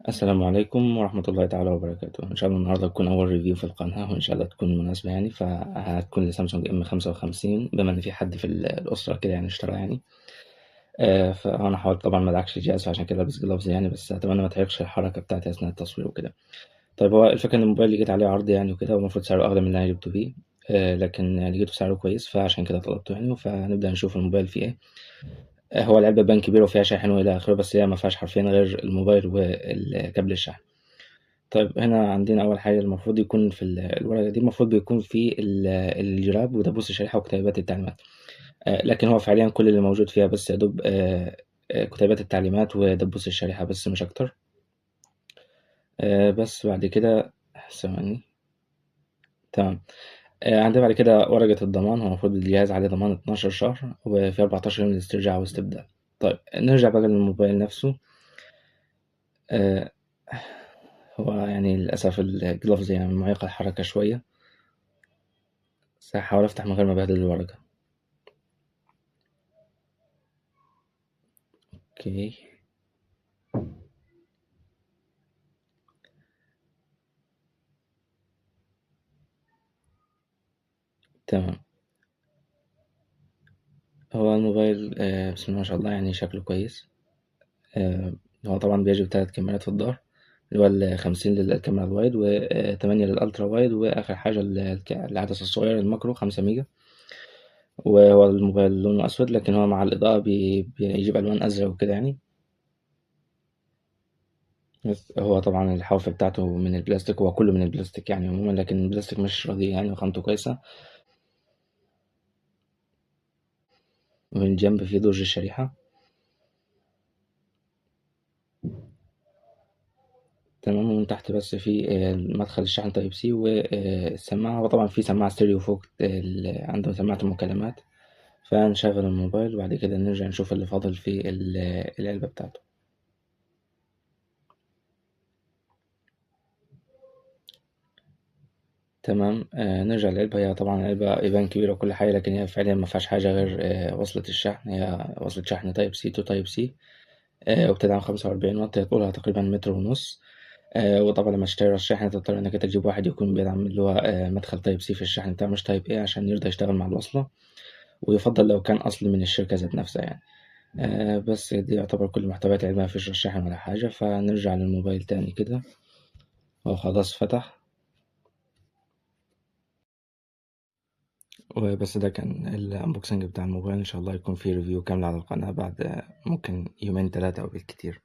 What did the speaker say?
السلام عليكم ورحمة الله تعالى وبركاته. إن شاء الله النهاردة تكون أول ريفيو في القناة، وإن شاء الله تكون مناسبة يعني. فهتكون لسامسونج M55، بما إن في حد في الأسرة كده يعني اشترى يعني. فأنا حاولت طبعا ما ادعكش الجهاز، فعشان كده لابس جلوفز يعني، بس أتمنى ما تعيقش الحركة بتاعتي أثناء التصوير وكده. طيب، هو الفكرة إن الموبايل اللي جيت عليه عرض يعني وكده، والمفروض سعره أغلى من اللي أنا جبته بيه. لكن لقيته سعره كويس، فعشان كده طلبته يعني. فهنبدأ نشوف الموبايل فيه إيه. هو العلبة بان كبيرة وفيها شاحن وإلى آخره، بس هي ما فيهاش حرفيا غير الموبايل والكابل الشحن. طيب، هنا عندنا أول حاجة المفروض يكون في الورقة دي، المفروض بيكون في الجراب ودبوس الشريحة وكتيبات التعليمات. لكن هو فعليا كل اللي موجود فيها بس يا دوب كتيبات التعليمات ودبوس الشريحة بس، مش أكتر. بس بعد كده ثواني. تمام. عندنا بعد كده ورقة الضمان. هو المفروض الجهاز عليه ضمان 12 شهر، وفي 14 يوم للاسترجاع واستبدال. طيب، نرجع بقى للموبايل نفسه. آه، هو يعني للأسف الجلوفز يعني معيقة الحركة شوية، بس هحاول أفتح من غير ما أبهدل الورقة. أوكي. تمام. هو الموبايل بسم الله ما شاء الله يعني شكله كويس. آه، هو طبعا بيجي بتلات كاميرات في الظهر، اللي هو ال50 للكاميرا الوايد، و8 للألترا وايد، وآخر حاجة العدسة الصغيرة الماكرو 5 ميجا. وهو الموبايل لونه أسود، لكن هو مع الإضاءة بيجيب ألوان أزرق وكده يعني. بس هو طبعا الحافة بتاعته من البلاستيك، هو كله من البلاستيك يعني عموما، لكن البلاستيك مش رديء يعني، وخامته كويسة. ومن الجنب فيه درج الشريحة. تمام. ومن تحت بس في مدخل الشحن تايب سي والسماعة، وطبعا في سماعة ستيريو فوق عنده سماعة المكالمات. فنشغل الموبايل وبعد كده نرجع نشوف اللي فاضل في العلبة بتاعته. تمام. نرجع للعلبة. هي طبعا علبة إيبان كبيرة وكل حاجة، لكن هي فعليا ما فيهاش حاجة غير وصلة الشحن. هي وصلة شحن تايب سي تو تايب سي، وبتدعم 45 واط. هي طولها تقريبا متر ونص. وطبعا لما تشتري الشاحن تضطر إنك أنت تجيب واحد يكون بيدعم اللي هو مدخل تايب سي في الشحن بتاعه، مش تايب إيه، عشان يرضى يشتغل مع الوصلة. ويفضل لو كان أصلي من الشركة ذات نفسها يعني. بس دي يعتبر كل محتويات العلبة، مفيش شاحن ولا حاجة. فنرجع للموبايل تاني كده. هو خلاص فتح. وبس ده كان الأنبوكسنج بتاع الموبايل. إن شاء الله يكون فيه ريفيو كامل على القناة بعد ممكن يومين 3 أو بالكتير.